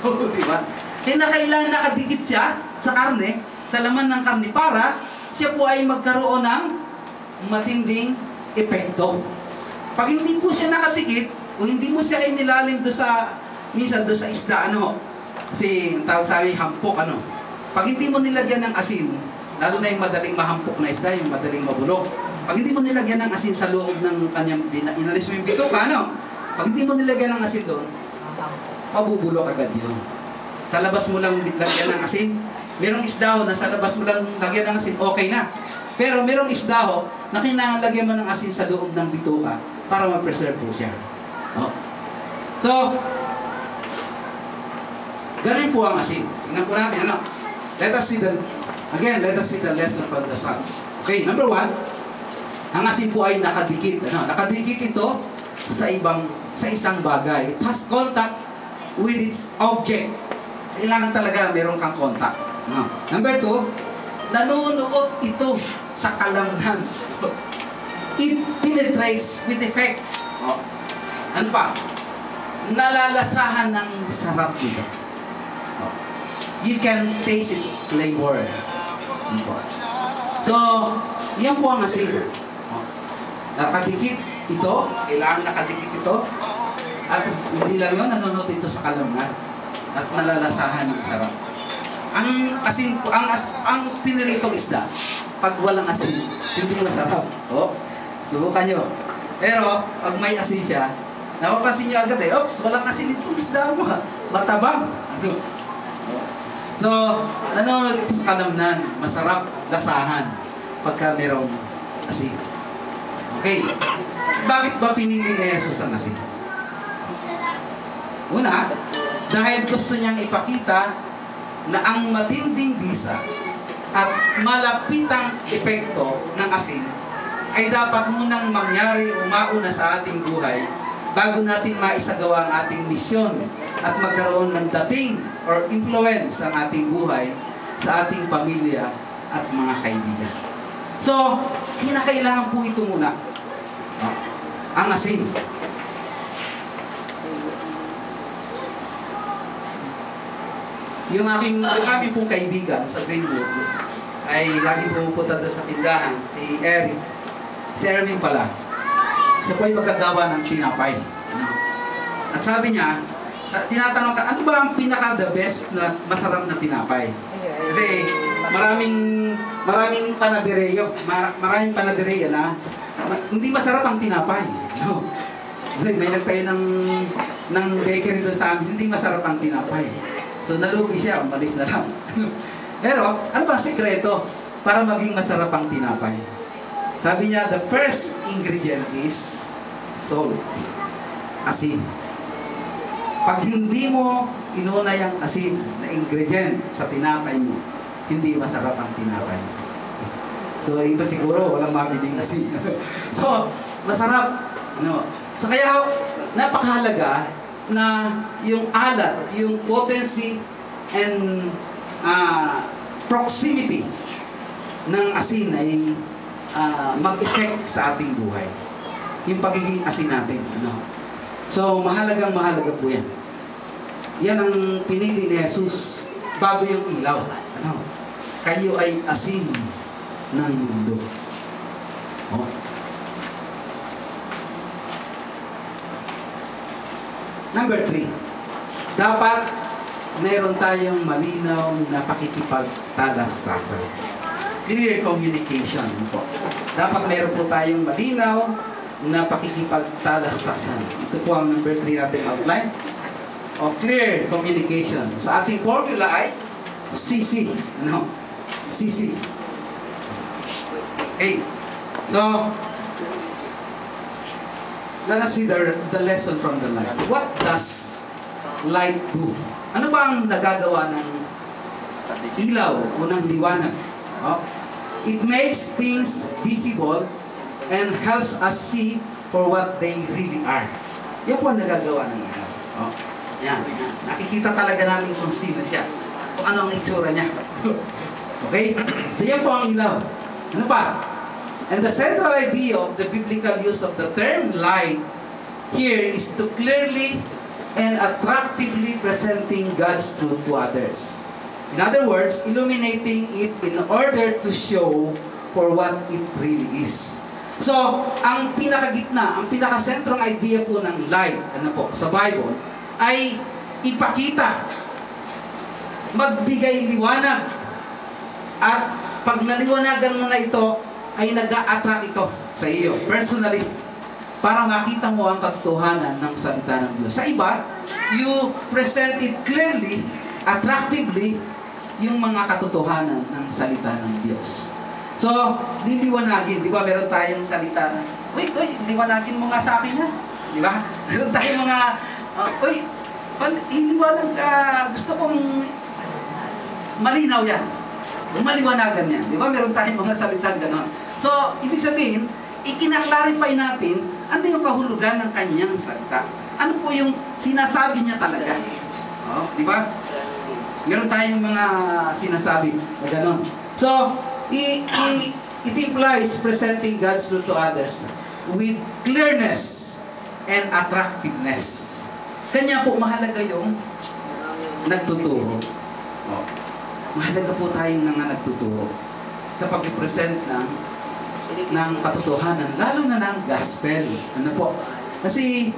Diba? Kailangan nakadikit siya sa karne, sa laman ng karne, para siya po ay magkaroon ng matinding epekto. Pag hindi po siya nakadikit, o hindi mo siya inilalim doon sa, minsan doon sa isda, kasi tawag sa amin, hampok, Pag hindi mo nilagyan ng asin, lalo na yung madaling mahampok na isda, yung madaling mabulok. Pag hindi mo nilagyan ng asin sa loob ng kanyang, inalis mo yung bituka, Pag hindi mo nilagyan ng asin doon, mabubulok agad yun. Sa labas mo lang lagyan ng asin. Merong isda na sa labas mo lang lagyan ng asin, okay na. Pero merong isda na kailangan lagyan mo ng asin sa loob ng bituka para ma-preserve po siya. So, ganun po ang asin. Tingnan po natin, Let us see the lesson from the sun. Okay, number 1, ang asin po ay nakadikit. Nakadikit ito sa isang bagay. It has contact with its object. Kailangan talaga meron kang contact. Number 2, nanunuot ito sa kalamnan. It penetrates with effect. Ano pa? Nalalasahan ng sarap nito. You can taste its flavor. So, yan po ang asin. Nakadikit ito, kailangan nakadikit ito. At hindi lang yun, nanonood ito sa kalamnan. At nalalasahan ng sarap. Ang asin, ang piniritong isda, pag walang asin, hindi masarap. Subukan nyo. Pero, pag may asin siya, napapasin nyo agad oops, walang asin itong isda mo. Matabang. So, nanonood ito sa kalamnan, masarap lasahan pagka merong asin. Okay. Bakit ba pinili ni Jesus ang asin? Una, dahil gusto niyang ipakita na ang matinding bisa at malapitang epekto ng asin ay dapat munang mangyari o mauna sa ating buhay bago natin maisagawa ang ating misyon at magkaroon ng dating or influence ang ating buhay sa ating pamilya at mga kaibigan. So, kinakailangan po ito muna. Ang asin. Yung aming pong kaibigan sa Greenwood ay lagi pumupunta doon sa tindahan, si Eric. Si Erwin pala. Siya po ay magagawa ng tinapay. At sabi niya, tinatanong ka, ano ba ang pinaka-the best na masarap na tinapay? Kasi maraming panadereya na hindi masarap ang tinapay. Kasi may nagtayo ng bakery doon sa amin, hindi masarap ang tinapay. So nalugi siya, umalis na lang. Pero, ano ba ang sekreto para maging masarap ang tinapay? Sabi niya, the first ingredient is salt. Asin. Pag hindi mo inuna yung asin na ingredient sa tinapay mo, hindi masarap ang tinapay. So, iba siguro, walang mabiling asin. So, masarap. So, kaya, napakahalaga na yung alat, yung potency and proximity ng asin ay mag-effect sa ating buhay. Yung pagiging asin natin. So, mahalaga po yan. Yan ang pinili ni Jesus bago yung ilaw. Kayo ay asin ng mundo. Number 3, dapat meron tayong malinaw na pakikipagtalastasan. Clear communication po. Dapat meron po tayong malinaw na pakikipagtalastasan. Ito po ang number 3 natin outline. Clear communication. Sa ating formula ay CC. CC. Okay. So, let us see the lesson from the light. What does light do? Ano ba ang nagagawa ng ilaw o ng liwanag? It makes things visible and helps us see for what they really are. Yan po ang nagagawa ng ilaw. Yan. Nakikita talaga natin kung sino siya. Kung ano ang itsura niya. Okay? So yan po ang ilaw. Ano pa? And the central idea of the biblical use of the term light here is to clearly and attractively presenting God's truth to others. In other words, illuminating it in order to show for what it really is. So, ang pinakagitna, ang pinakasentrong idea po ng light, sa Bible, ay ipakita, magbigay liwanag, at pag naliwanagan mo na ito, ay nag-a-attract ito sa iyo, personally, para makita mo ang katotohanan ng salita ng Diyos. Sa iba, you present it clearly, attractively, yung mga katotohanan ng salita ng Diyos. So, liliwanagin, di ba? Meron tayong salita na, uy, liwanagin mo nga sa akin yan. Di ba? Meron tayong mga, iliwanag, gusto kong malinaw yan. Maliwanagan yan. Di ba? Meron tayong mga salita gano'n. So, ibig sabihin, ikinaklarify natin ano yung kahulugan ng kanyang salita. Ano po yung sinasabi niya talaga. Di ba? Meron tayong mga sinasabi na gano'n. So, it implies presenting God's truth to others with clearness and attractiveness. Kanya po mahalaga yung nagtuturo. Mahalaga po tayong nagtuturo sa pag-present ng katotohanan, lalo na ng gospel. Ano po? Kasi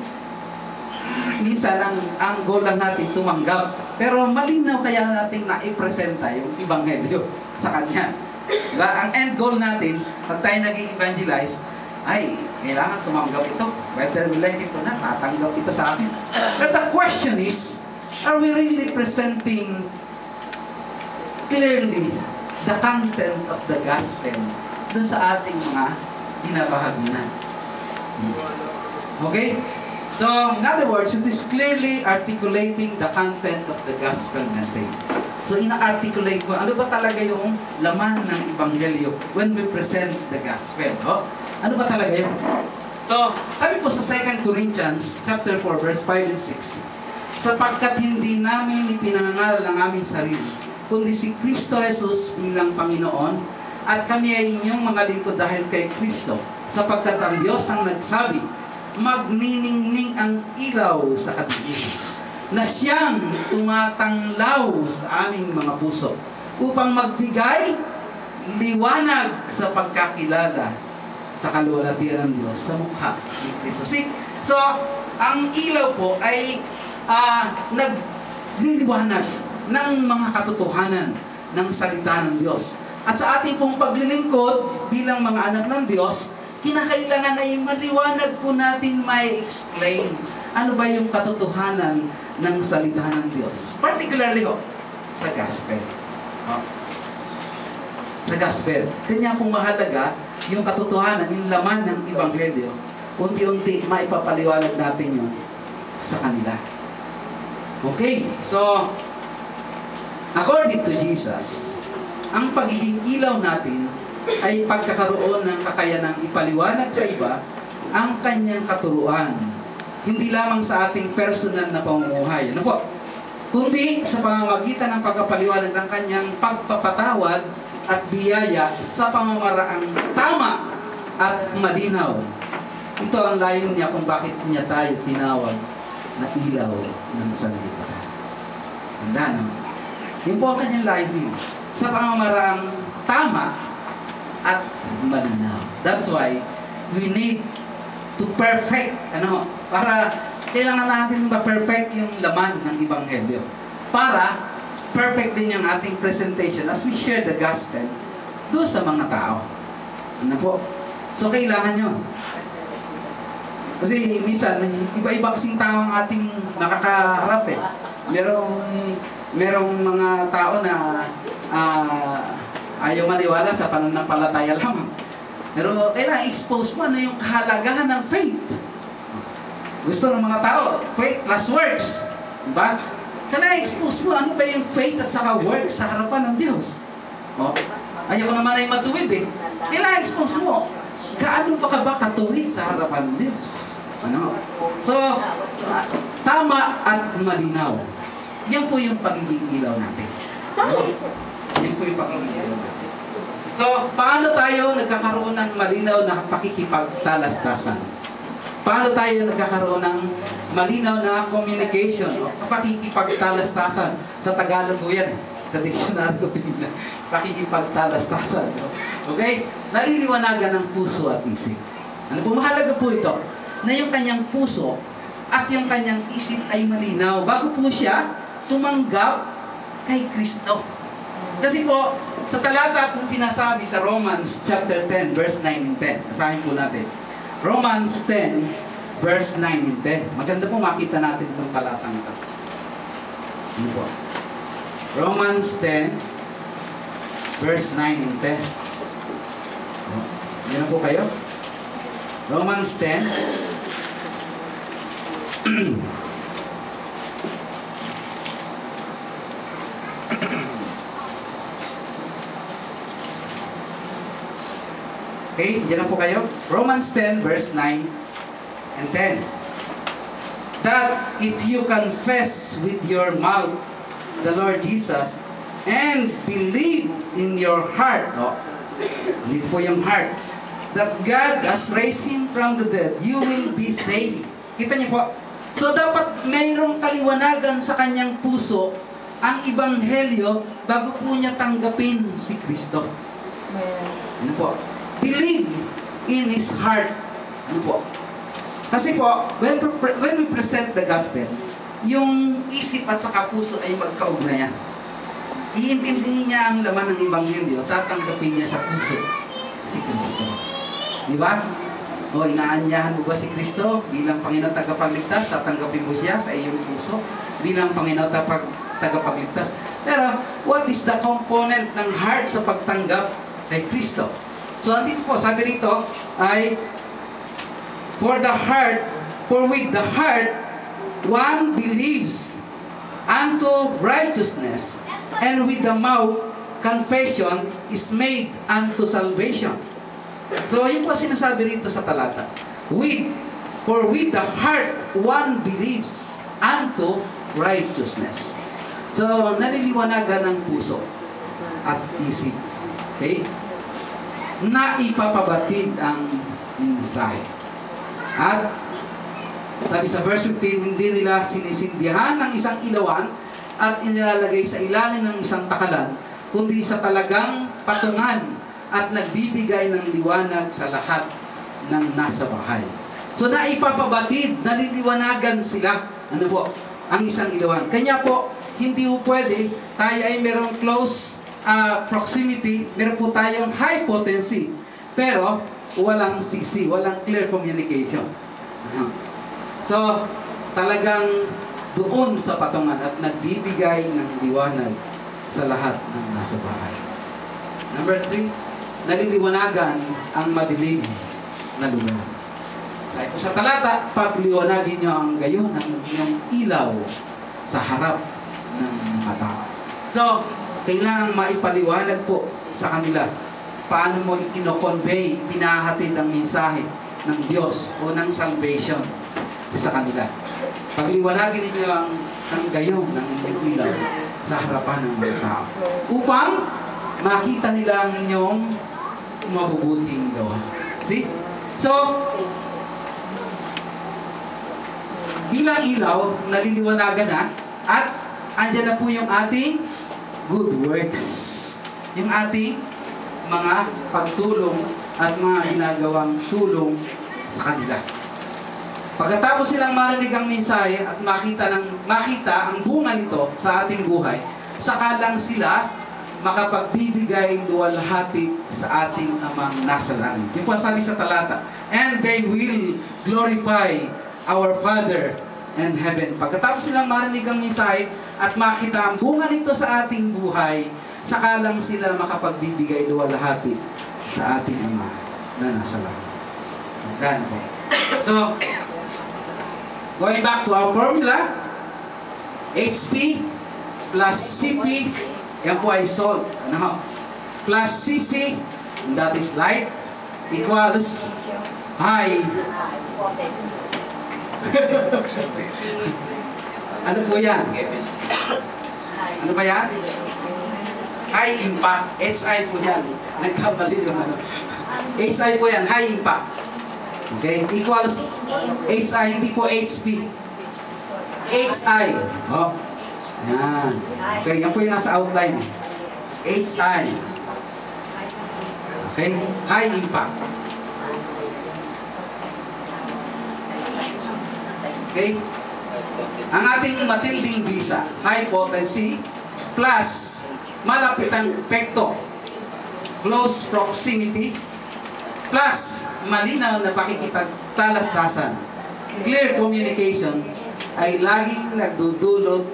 minsan ang goal lang natin tumanggap, pero malinaw kaya natin na-ipresenta yung ebanghelyo sa kanya. Diba? Ang end goal natin, pag tayo nag-evangelize, ay, kailangan tumanggap ito. Whether we like it or not, tatanggap ito sa akin. But the question is, are we really presenting clearly the content of the gospel doon sa ating mga binabahaginan? Okay? So, in other words, it is clearly articulating the content of the gospel message. So, ina-articulate ko, ano ba talaga yung laman ng ebanghelyo when we present the gospel? Ano ba talaga yun? So, sabi po sa 2 Corinthians chapter 4, verse 5 and 6, sapagkat hindi namin ipinangangaral ang aming sarili, kundi si Kristo Jesus bilang Panginoon, at kami ay inyong mga lingkod dahil kay Kristo, sapagkat ang Diyos ang nagsabi, magniningning ang ilaw sa katilig, na siyang tumatanglaw sa aming mga puso, upang magbigay liwanag sa pagkakilala sa kaluwalhatian ng Diyos sa mukha ni Kristo. So, ang ilaw po ay nagliliwanag ng mga katotohanan ng salita ng Diyos. At sa ating pong paglilingkod bilang mga anak ng Diyos, kinakailangan ay maliwanag po natin may explain ano ba yung katotohanan ng salita ng Diyos. Particularly sa gospel. Sa gospel. Kanya pong mahalaga yung katotohanan, yung laman ng ebanghelyo. Unti-unti maipapaliwanag natin yun sa kanila. Okay, so according to Jesus, ang pagiging ilaw natin ay pagkakaroon ng kakayanang ipaliwanag sa iba ang kanyang katuruan. Hindi lamang sa ating personal na pamumuhay, ano po? Kundi sa pamamagitan ng pagkapaliwanag ng kanyang pagpapatawad at biyaya sa pamamaraang tama at malinaw. Ito ang layon niya kung bakit niya tayo tinawag na ilaw ng sanlibutan. Handa, no? Yun po ang kanyang layunin. Sa pamamaraang tama at malinaw. That's why we need to perfect, para kailangan natin ma-perfect yung laman ng ebanghelyo. Para perfect din yung ating presentation as we share the gospel doon sa mga tao. Ano po? So, kailangan yun. Kasi minsan, iba-iba kasing tao ang ating nakakaharap eh. Merong mga tao na ayaw maniwala sa pananampalataya lamang. Pero kailangan expose mo ano yung kahalagahan ng faith. Gusto ng mga tao, faith plus works. Diba? Kailangan expose mo ano ba yung faith at saka works sa harapan ng Diyos. Ayaw ko naman ay matuwid eh. Kailangan expose mo. Gaano pa ka ba katuwid sa harapan ng Diyos? So, tama at malinaw. Yan po yung pagiging ilaw natin. Yan po yung pagiging ilaw natin. So, paano tayo nagkakaroon ng malinaw na pakikipagtalastasan? Paano tayo nagkakaroon ng malinaw na communication o pakikipagtalastasan? Sa Tagalog ko yan, sa dictionary ko pinila, pakikipagtalastasan. Okay? Naliliwanagan ng puso at isip. Ano po, mahalaga po ito, na yung kanyang puso at yung kanyang isip ay malinaw bago po siya tumanggap kay Kristo. Kasi po, sa talata kung sinasabi sa Romans chapter 10, verse 9 and 10. Basahin po natin. Romans 10, verse 9 and 10. Maganda po makita natin itong talatang ito. Ano po? Romans 10, verse 9 and 10. Yan po kayo? Romans 10. Okay, diyan po kayo. Romans 10, verse 9 and 10. That if you confess with your mouth the Lord Jesus and believe in your heart, dito po yung heart, that God has raised Him from the dead, you will be saved. Kita niyo po? So dapat mayroong kaliwanagan sa kanyang puso ang Ebanghelyo bago po niya tanggapin si Kristo. Ano po? Believe in his heart. Ano po? Kasi po, when we present the gospel, yung isip at saka puso ay magkaugnayan. Iintindihin niya ang laman ng Ebanghelyo, tatanggapin niya sa puso si Kristo. Di ba? O inaanyahan mo ba si Kristo bilang Panginoon tagapagligtas? Tatanggapin mo siya sa iyong puso bilang Panginoon tagapagligtas. Pero, what is the component ng heart sa pagtanggap kay Kristo? So, andito po, sabi rito, ay, for with the heart, one believes unto righteousness, and with the mouth, confession is made unto salvation. So, yun po sinasabi rito sa talata. For with the heart, one believes unto righteousness. So, naliliwanagan ng puso at isip. Okay? Na ipapabatid ang mensahe. At sabi sa verse 15, hindi nila sinisindihan ng isang ilawan at inilalagay sa ilalim ng isang takalan, kundi sa talagang patungan at nagbibigay ng liwanag sa lahat ng nasa bahay. So na ipapabatid, naliliwanagan sila, ano po, ang isang ilawan. Kanya po, hindi po pwede, tayo ay merong close proximity, meron po tayong high potency, pero walang CC, walang clear communication. So, talagang doon sa patungan at nagbibigay ng liwanag sa lahat ng nasa bahay. Number 3, naliliwanagan ang madilim na lugar. Sa talata, pagliwanagin nyo ang gayon ng inyong ilaw sa harap ng mga tao. So, kailangan maipaliwanag po sa kanila paano mo ikino-convey, pinahatid ang mensahe ng Diyos o ng salvation sa kanila. Pagliwanagin ninyo ang gayon ng inyong ilaw sa harapan ng mga tao upang makita nila ang inyong mabubuting gawa. See? So, bilang ilaw, naliliwanagan na at andyan na po yung ating good works. Yung ating mga pagtulong at mga ginagawang tulong sa kanila. Pagkatapos silang marinig ang mensahe at makita ang bunga nito sa ating buhay, saka lang sila makapagbibigay luwalhati sa ating Amang nasa langit. Yung po sabi sa talata, and they will glorify our Father in heaven. Pagkatapos silang marinig ang mensahe at makita ang bunga nito sa ating buhay, saka lang sila makapagbibigay luwalhati sa ating Ama na nasa langit. Tandaan po. So, going back to our formula, HP plus CP, yan po ay salt. Ano? Plus CC, that is light, equals high. Ano po yan? Ano ba yan? High impact. HI po yan. Nagkamali yung ano. HI po yan, high impact. Okay? Equals HI, hindi po HP. HI. Oh. Yan. Okay, yan po yung nasa outline. HI. Okay? High impact. Okay? Ang ating matinding bisa, high potency, plus malapitang epekto, close proximity, plus malinaw na pakikipagtalastasan, clear communication, ay laging nagdudulot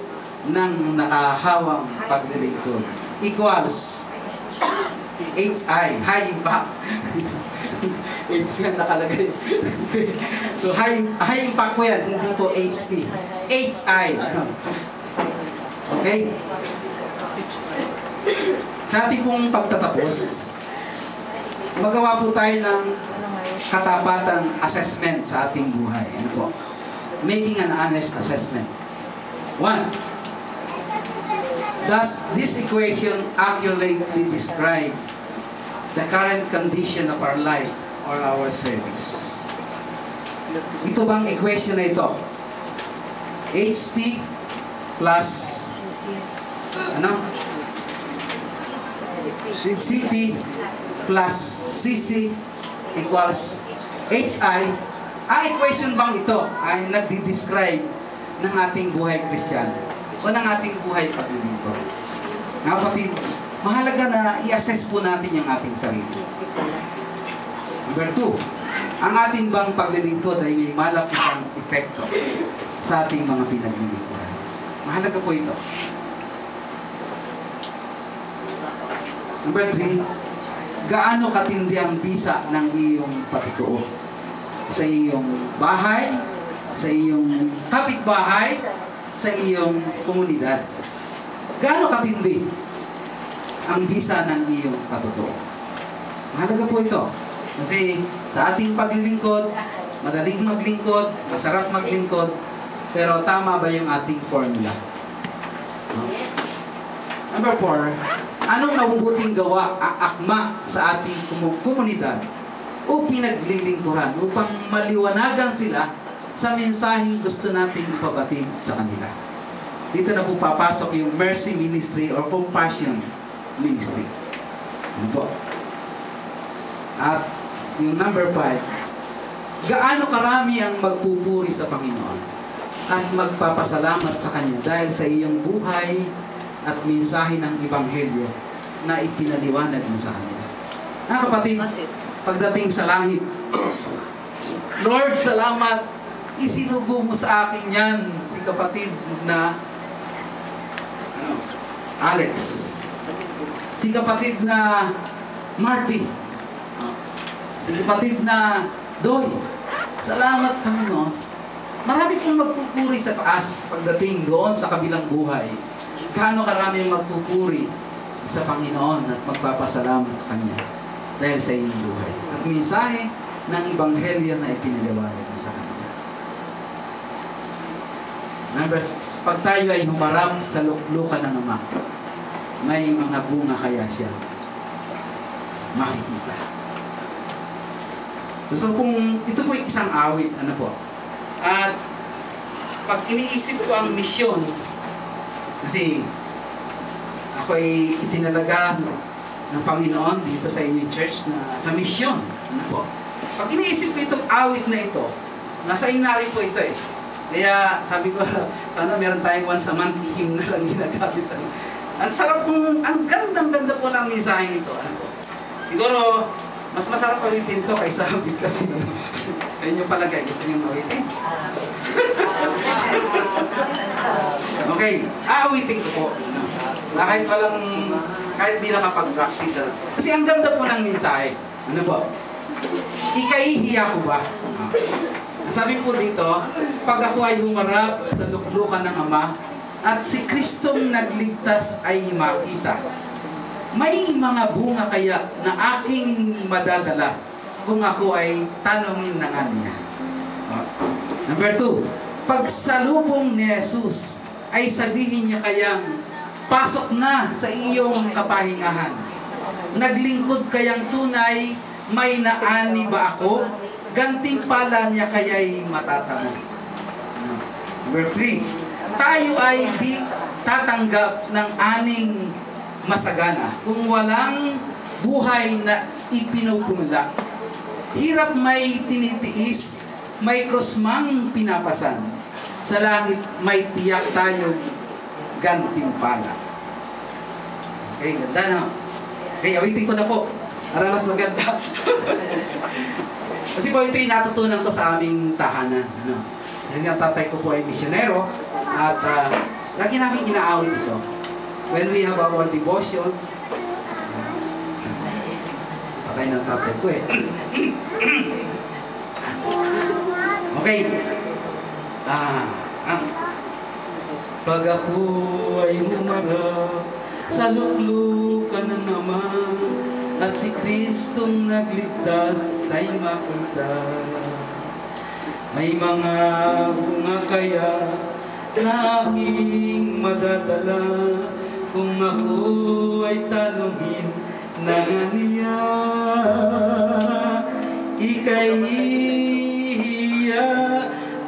ng nakahawang paglilingkod. Equals HI, high impact. HP ang nakalagay. So high impact po yan, hindi po HP. HI. Okay? Sa ating pong pagtatapos, magawa po tayo ng katapatan assessment sa ating buhay. Ano po? Making an honest assessment. 1. Does this equation accurately describe the current condition of our life or our service? Ito bang equation na ito? HP plus ano? CP plus CC equals HI. Ang equation bang ito ay nagdi-describe ng ating buhay Kristiyano o ng ating buhay paglilingkod? Mga kapatid, mahalaga na i-assess po natin yung ating sarili. Number 2, ang ating bang paglilingkod ay may malapitang epekto sa ating mga pinaglilingkuran. Mahalaga po ito. Number 3, gaano katindi ang bisa ng iyong patutuo sa iyong bahay, sa iyong kapitbahay, sa iyong komunidad. Gaano katindi ang bisa ng iyong patutuo? Mahalaga po ito. Kasi sa ating paglilingkod, madaling maglingkod, masarap maglingkod, pero tama ba yung ating formula? Number 4, anong mabubuting gawa akma sa ating komunidad o pinaglilingkuran upang maliwanagan sila sa mensaheng gusto nating ipabatid sa kanila? Dito na po papasok yung mercy ministry or compassion ministry. Ano po? At yung number 5, gaano karami ang magpupuri sa Panginoon at magpapasalamat sa Kanya dahil sa iyong buhay at mensahe ng Ebanghelyo na ipinaliwanag mo sa kanila. Mga kapatid, pagdating sa langit, Lord, salamat, isinugo mo sa akin yan, si kapatid na Alex, si kapatid na Marty, si kapatid na Doy. Salamat, Panginoon. Marami pong magpupuri sa taas pagdating doon sa kabilang buhay. Gaano karami magpupuri sa Panginoon at magpapasalamat sa Kanya dahil sa iyong buhay. At mensahe ng Ebanghelyo na ipiniliwanag mo sa Kanya. Number 6, pag tayo ay humarap sa luklukan ng Ama, may mga bunga kaya siya makikita. So kung ito po isang awit, ano po? At pag iniisip ko ang misyon, kasi ako ay itinalaga ng Panginoon dito sa inyong church na sa misyon. Ano po? Pag iniisip ko itong awit na ito, nasa inari po ito eh. Kaya sabi ko, sana meron tayong once a month hymn na lang ginagamit. Ang sarap pong, ang gandang-ganda po ng mensahe nito. Ano po? Siguro, mas masarap awitin to kaysa awit kasi sa inyo palagay, gusto nyo awitin? Okay, aawitin ko po. Kahit walang, kahit di nakapag-practice. Kasi ang ganda po ng mensahe. Ano po? Ikahihiya ko ba? Sabi po dito, pag ako ay humarap sa luklukan ng Ama at si Kristong nagligtas ay makita, may mga bunga kaya na aking madadala kung ako ay tanungin na nga niya. Number 2, pagsalubong ni Jesus ay sabihin niya kayang, pasok na sa iyong kapahingahan. Naglingkod kayang tunay, may naani ba ako? gantimpala niya kaya'y matatamo. Number 3, tayo ay di tatanggap ng aning masagana kung walang buhay na ipinupulak. Hirap may tinitiis, may krusmang pinapasan. Sa langit may tiyak tayo gantimpala. Okay, ganda na. Okay, awitin ko na po. Para mas maganda. Kasi po ito yung natutunan ko sa aming tahanan. Ano? Kasi nga tatay ko po ay misyonero at lagi namin inaawit ito. When we have our devotion, patay ng tatay ko eh. Okay. Pag ako ay humarap sa luklukan na naman at si Kristong nagligtas ay mapunta, may mga bunga kaya na aking madadala kung ako ay tanungin na niya. Ika'y hihiya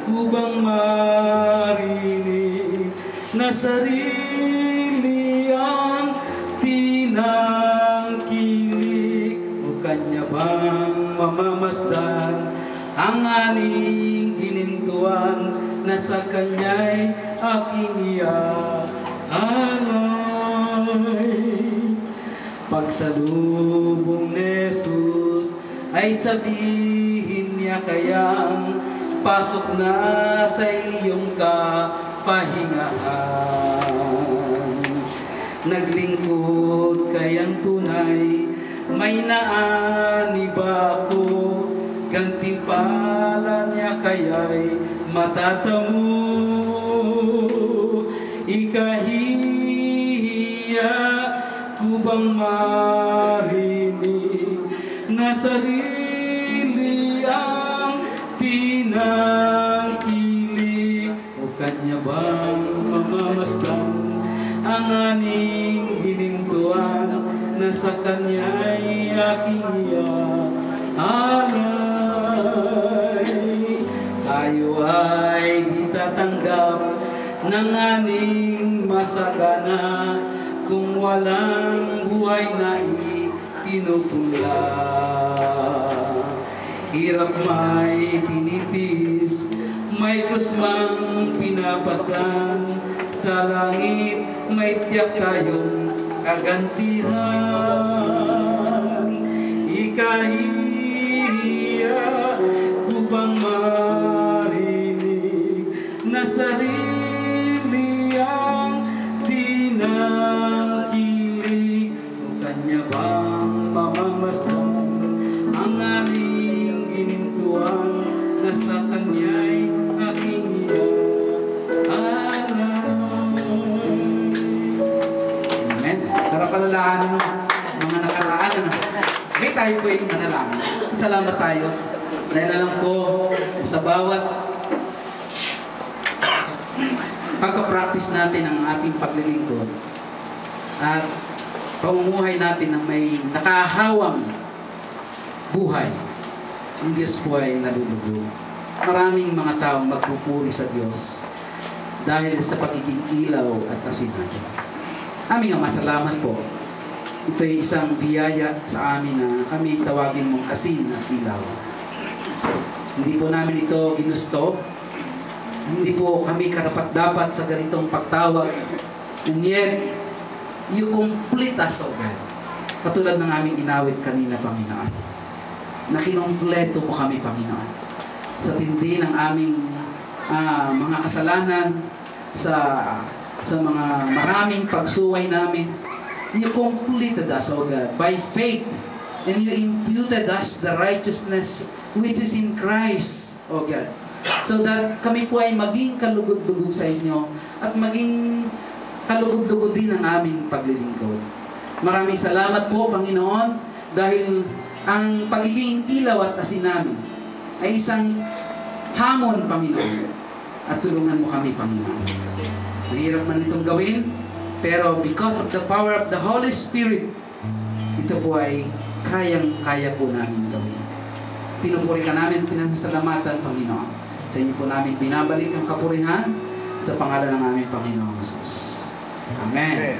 ko bang marinig na sarili ang tinangkilik, o kanya bang mamamasdan ang aning ginintuan na sa kanya'y aking iaalay. Pagsalubong ni Jesus ay sabihin niya kayang pasok na sa iyong kapahingahan. Naglingkod kayang tunay, may naani ba ako? Gantimpala niya kaya'y matatamo. Ikahihiya ko bang marinig na sarili ang tinangkilik, o kanya bang mamamasdan ang aning hinintuan na sa kanya'y aking iaalay. Tayo ay di tatanggap ng aning masagana kung walang buhay na ipinupula. Hirap may tinitis, may krusmang pinapasan, sa langit may tiyak tayong kagantihan. Ikahihiya ko bang marinig na sarili ang tinangkilik, o kanya bang mamamasdan ang aming ginintuan na sa kanya'y aking iaalay. Amen. Sarap palalahanin ng mga nakaraan. Ano? Okay, tayo po yung manalangin. Salamat tayo. Dahil alam ko sa bawat pagka-practice natin ang ating paglilingkod at pamumuhay natin ng may nakahawang buhay, ang Diyos po ay nalulugod. Maraming mga taong magpupuri sa Diyos dahil sa pagiging ilaw at asin natin. Aming Ama, salamat po. Ito ay isang biyaya sa amin na kami tawagin mong asin at ilaw. Hindi po namin ito ginusto. Hindi po kami karapat-dapat sa ganitong pagtawag. And yet, you complete us, O God. Katulad ng aming inawit kanina, Panginoon. Na kinumpleto mo kami, Panginoon. Sa tindi ng aming mga kasalanan, sa mga maraming pagsuway namin, you completed us, O God, by faith. And you imputed us the righteousness which is in Christ, O God. So that kami po ay maging kalugod-lugod sa inyo at maging kalugod-lugod din ang aming paglilingkod. Maraming salamat po, Panginoon, dahil ang pagiging ilaw at asin namin ay isang hamon, Panginoon. At tulungan mo kami, Panginoon. Mahirap man itong gawin, pero because of the power of the Holy Spirit, ito po ay kayang-kaya po namin gawin. pinupuri ka namin, pinasasalamatan, Panginoon. Sa inyo po namin binabalik ang kapurihan sa pangalan ng aming Panginoong Jesus. Amen.